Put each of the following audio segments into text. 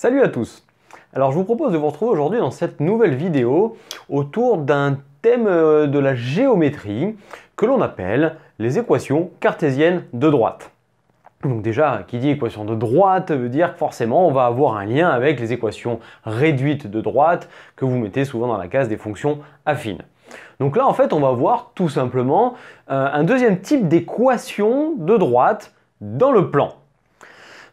Salut à tous! Alors je vous propose de vous retrouver aujourd'hui dans cette nouvelle vidéo autour d'un thème de la géométrie que l'on appelle les équations cartésiennes de droite. Donc déjà, qui dit équation de droite veut dire que forcément on va avoir un lien avec les équations réduites de droite que vous mettez souvent dans la case des fonctions affines. Donc là en fait on va voir tout simplement un deuxième type d'équation de droite dans le plan.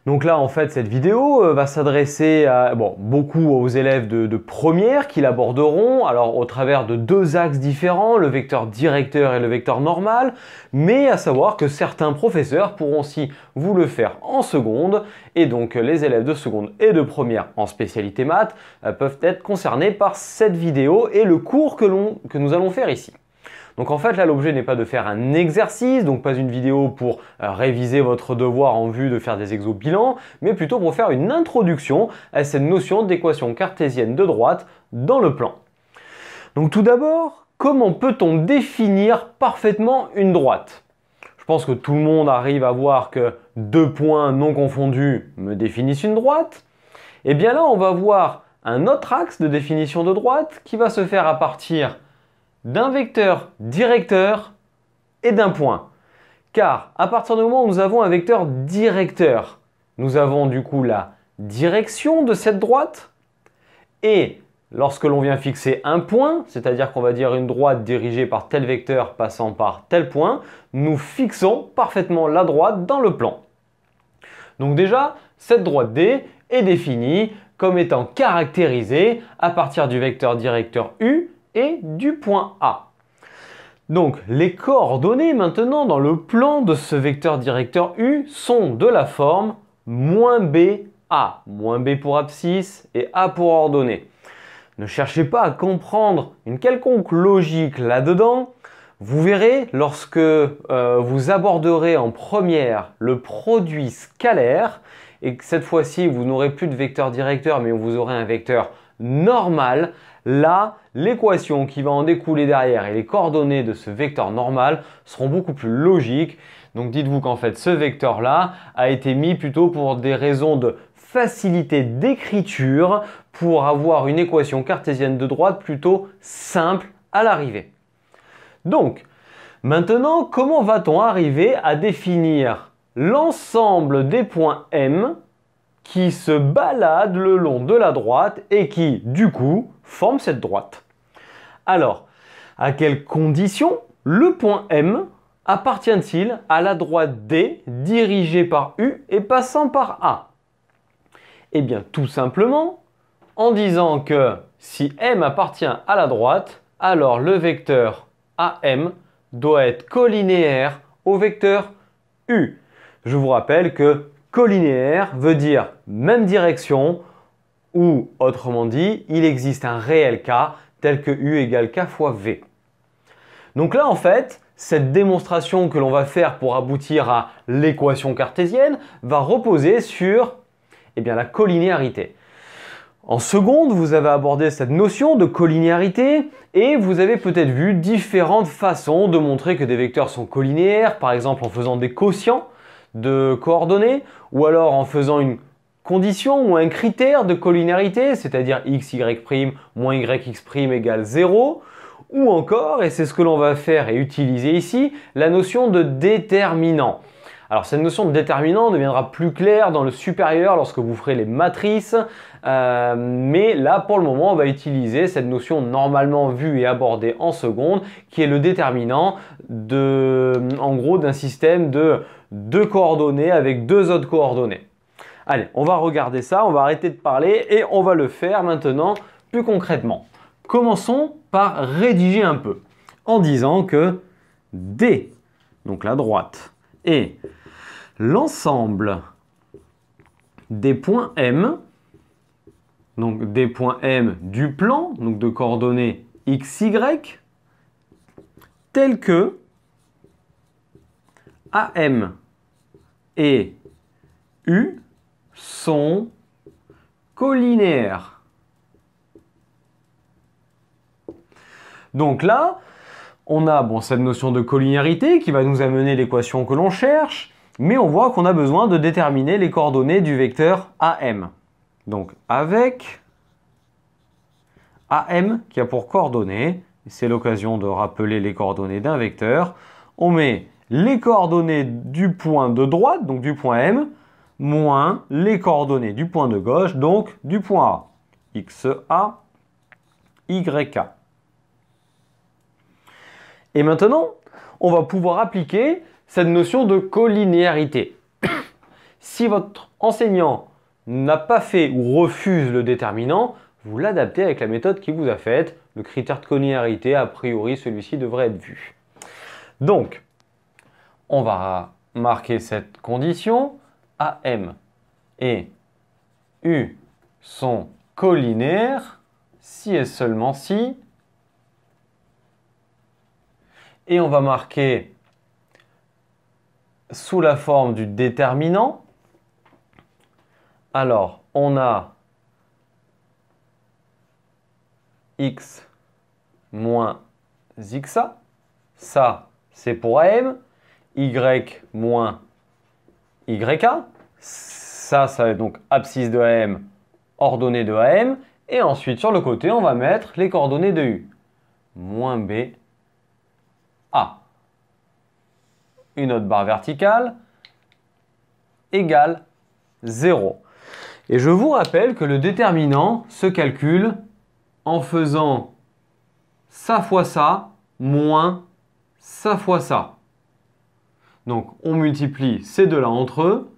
Donc là, en fait, cette vidéo va s'adresser à beaucoup aux élèves de première qui l'aborderont, alors au travers de deux axes différents, le vecteur directeur et le vecteur normal, mais à savoir que certains professeurs pourront aussi vous le faire en seconde, et donc les élèves de seconde et de première en spécialité maths peuvent être concernés par cette vidéo et le cours que nous allons faire ici. Donc en fait là l'objet n'est pas de faire un exercice, donc pas une vidéo pour réviser votre devoir en vue de faire des exos bilans, mais plutôt pour faire une introduction à cette notion d'équation cartésienne de droite dans le plan. Donc tout d'abord, comment peut-on définir parfaitement une droite? Je pense que tout le monde arrive à voir que deux points non confondus me définissent une droite. Et bien là on va voir un autre axe de définition de droite qui va se faire à partir d'un vecteur directeur et d'un point. Car à partir du moment où nous avons un vecteur directeur, nous avons du coup la direction de cette droite et lorsque l'on vient fixer un point, c'est-à-dire qu'on va dire une droite dirigée par tel vecteur passant par tel point, nous fixons parfaitement la droite dans le plan. Donc déjà, cette droite D est définie comme étant caractérisée à partir du vecteur directeur U et du point A. Donc les coordonnées maintenant dans le plan de ce vecteur directeur U sont de la forme -BA, -B pour abscisse et A pour ordonnée. Ne cherchez pas à comprendre une quelconque logique là-dedans. Vous verrez lorsque vous aborderez en première le produit scalaire et que cette fois-ci vous n'aurez plus de vecteur directeur mais vous aurez un vecteur normal. Là, l'équation qui va en découler derrière et les coordonnées de ce vecteur normal seront beaucoup plus logiques. Donc dites-vous qu'en fait ce vecteur-là a été mis plutôt pour des raisons de facilité d'écriture pour avoir une équation cartésienne de droite plutôt simple à l'arrivée. Donc maintenant, comment va-t-on arriver à définir l'ensemble des points M qui se baladent le long de la droite et qui, du coup, forment cette droite? Alors, à quelles conditions le point M appartient-il à la droite D dirigée par U et passant par A? Eh bien, tout simplement en disant que si M appartient à la droite, alors le vecteur AM doit être collinéaire au vecteur U. Je vous rappelle que collinéaire veut dire même direction ou autrement dit, il existe un réel K tel que U égale K fois V. Donc là en fait, cette démonstration que l'on va faire pour aboutir à l'équation cartésienne va reposer sur la collinéarité. En seconde, vous avez abordé cette notion de collinéarité et vous avez peut-être vu différentes façons de montrer que des vecteurs sont collinéaires, par exemple en faisant des quotients de coordonnées ou alors en faisant une condition ou un critère de collinéarité, c'est-à-dire x, y' moins yx' égale 0, ou encore, et c'est ce que l'on va faire et utiliser ici, la notion de déterminant. Alors cette notion de déterminant deviendra plus claire dans le supérieur lorsque vous ferez les matrices, mais là pour le moment on va utiliser cette notion normalement vue et abordée en seconde qui est le déterminant en gros d'un système de deux coordonnées avec deux autres coordonnées. Allez, on va regarder ça, on va arrêter de parler et on va le faire maintenant plus concrètement. Commençons par rédiger un peu en disant que D, donc la droite, est l'ensemble des points M, donc des points M du plan, donc de coordonnées x, y, tels que AM et U sont collinéaires. Donc là, on a cette notion de collinéarité qui va nous amener l'équation que l'on cherche, mais on voit qu'on a besoin de déterminer les coordonnées du vecteur AM. Donc avec AM qui a pour coordonnées, c'est l'occasion de rappeler les coordonnées d'un vecteur, on met les coordonnées du point de droite, donc du point M, moins les coordonnées du point de gauche, donc du point A. XA, YK. Et maintenant, on va pouvoir appliquer cette notion de collinéarité. Si votre enseignant n'a pas fait ou refuse le déterminant, vous l'adaptez avec la méthode qu'il vous a faite. Le critère de collinéarité, a priori, celui-ci devrait être vu. Donc, on va marquer cette condition. AM et U sont collinaires si et seulement si. Et on va marquer sous la forme du déterminant. Alors, on a x moins xa. Ça, c'est pour AM. Y moins YK. Ça va être donc abscisse de AM, ordonnée de AM. Et ensuite, sur le côté, on va mettre les coordonnées de U. Moins B, A. Une autre barre verticale égale 0. Et je vous rappelle que le déterminant se calcule en faisant ça fois ça, moins ça fois ça. Donc, on multiplie ces deux-là entre eux,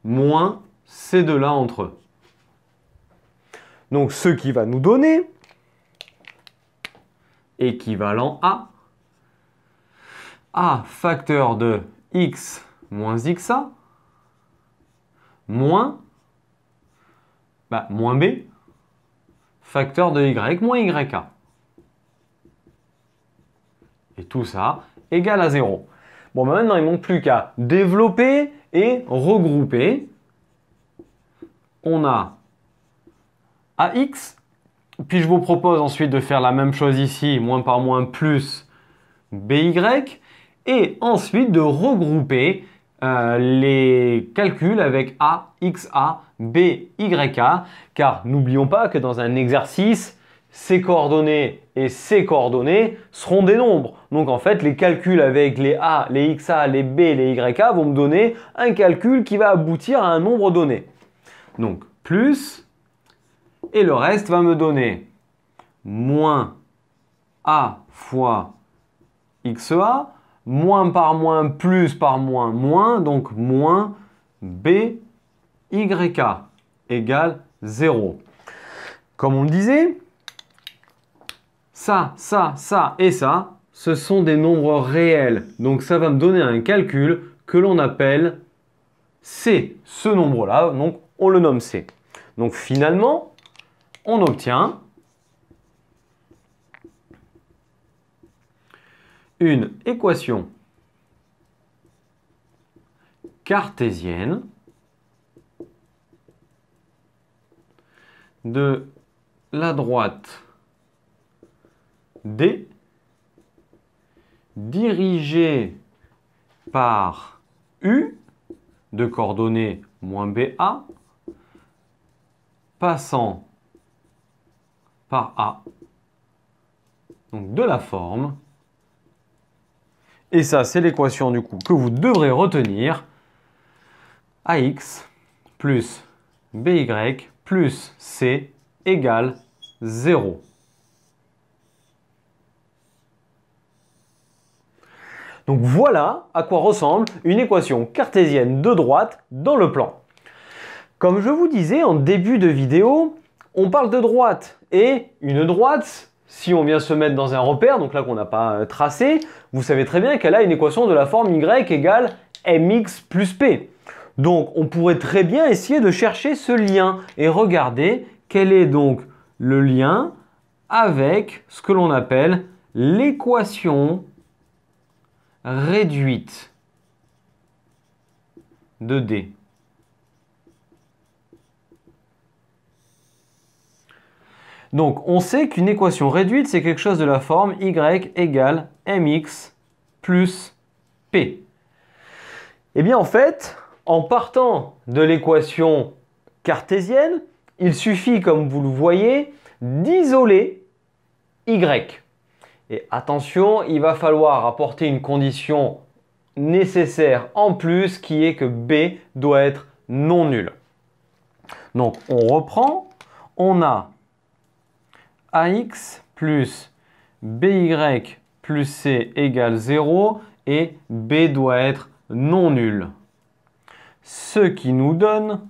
moins ces deux-là entre eux. Donc, ce qui va nous donner équivalent à A facteur de x moins xa moins B facteur de y moins yk. Et tout ça égale à 0. Bon, maintenant, il ne manque plus qu'à développer et regrouper. On a AX, puis je vous propose ensuite de faire la même chose ici, moins par moins plus BY, et ensuite de regrouper les calculs avec AXA, BYK, car n'oublions pas que dans un exercice, ces coordonnées et ces coordonnées seront des nombres. Donc en fait, les calculs avec les A, les XA, les B, les YK vont me donner un calcul qui va aboutir à un nombre donné. Donc plus, et le reste va me donner moins A fois XA, moins par moins, plus par moins, moins, donc moins BYK égale 0. Comme on le disait, ça et ça, ce sont des nombres réels. Donc ça va me donner un calcul que l'on appelle C. Ce nombre-là, donc on le nomme C. Donc finalement, on obtient une équation cartésienne de la droite D dirigée par U de coordonnées moins BA passant par A, donc de la forme, et ça c'est l'équation du coup que vous devrez retenir, AX plus BY plus C égale 0. Donc voilà à quoi ressemble une équation cartésienne de droite dans le plan. Comme je vous disais en début de vidéo, on parle de droite. Et une droite, si on vient se mettre dans un repère, donc là qu'on n'a pas tracé, vous savez très bien qu'elle a une équation de la forme y égale mx plus p. Donc on pourrait très bien essayer de chercher ce lien et regarder quel est donc le lien avec ce que l'on appelle l'équation réduite de D. Donc, on sait qu'une équation réduite, c'est quelque chose de la forme y égale mx plus p. Eh bien, en fait, en partant de l'équation cartésienne, il suffit, comme vous le voyez, d'isoler y. Et attention, il va falloir apporter une condition nécessaire en plus qui est que b doit être non nul. Donc on reprend, on a ax plus by plus c égale 0 et b doit être non nul. Ce qui nous donne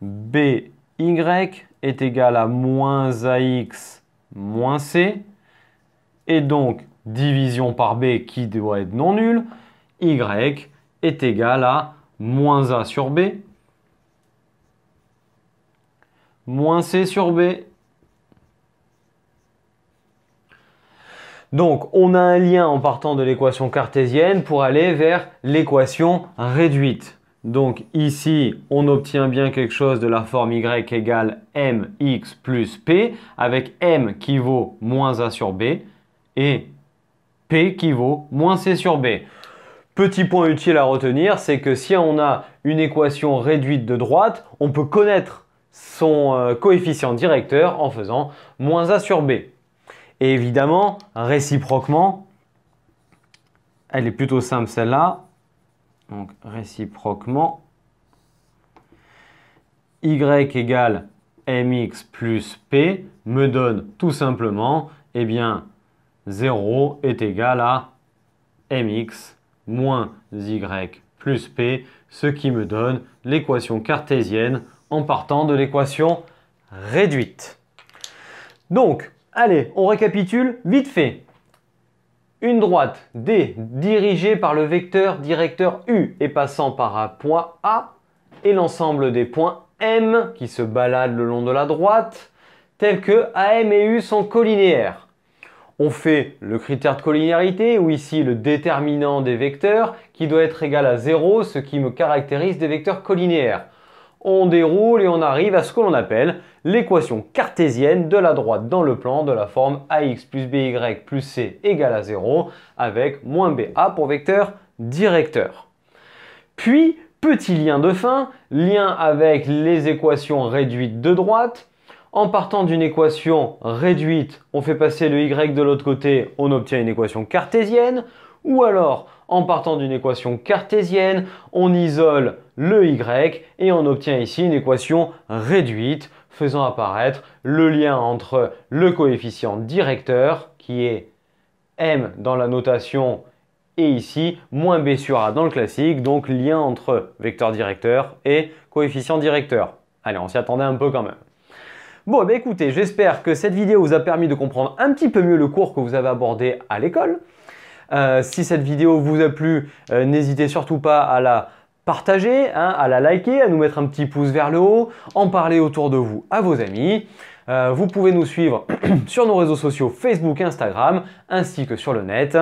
by est égal à moins ax moins c. Et donc, division par b qui doit être non nul, y est égal à moins a sur b, moins c sur b. Donc, on a un lien en partant de l'équation cartésienne pour aller vers l'équation réduite. Donc ici, on obtient bien quelque chose de la forme y égale mx plus p, avec m qui vaut moins a sur b et p qui vaut moins c sur b. Petit point utile à retenir, c'est que si on a une équation réduite de droite, on peut connaître son coefficient directeur en faisant moins a sur b. Et évidemment, réciproquement, elle est plutôt simple celle-là. Donc réciproquement, y égale mx plus p me donne tout simplement, eh bien, 0 est égal à mx moins y plus p, ce qui me donne l'équation cartésienne en partant de l'équation réduite. Donc, allez, on récapitule vite fait. Une droite D dirigée par le vecteur directeur U et passant par un point A et l'ensemble des points M qui se baladent le long de la droite, tels que AM et U sont collinéaires. On fait le critère de collinéarité ou ici le déterminant des vecteurs qui doit être égal à 0, ce qui me caractérise des vecteurs collinéaires. On déroule et on arrive à ce que l'on appelle l'équation cartésienne de la droite dans le plan de la forme ax plus by plus c égale à 0 avec moins ba pour vecteur directeur. Puis, petit lien de fin, lien avec les équations réduites de droite. En partant d'une équation réduite, on fait passer le y de l'autre côté, on obtient une équation cartésienne. Ou alors, en partant d'une équation cartésienne, on isole le y et on obtient ici une équation réduite faisant apparaître le lien entre le coefficient directeur qui est m dans la notation et ici moins b sur a dans le classique, donc lien entre vecteur directeur et coefficient directeur. Allez, on s'y attendait un peu quand même. Bon, eh bien, écoutez, j'espère que cette vidéo vous a permis de comprendre un petit peu mieux le cours que vous avez abordé à l'école. Si cette vidéo vous a plu, n'hésitez surtout pas à la partager, à la liker, à nous mettre un petit pouce vers le haut, en parler autour de vous à vos amis. Vous pouvez nous suivre sur nos réseaux sociaux Facebook et Instagram, ainsi que sur le net.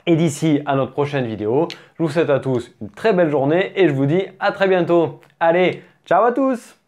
Et d'ici à notre prochaine vidéo, je vous souhaite à tous une très belle journée et je vous dis à très bientôt. Allez, ciao à tous!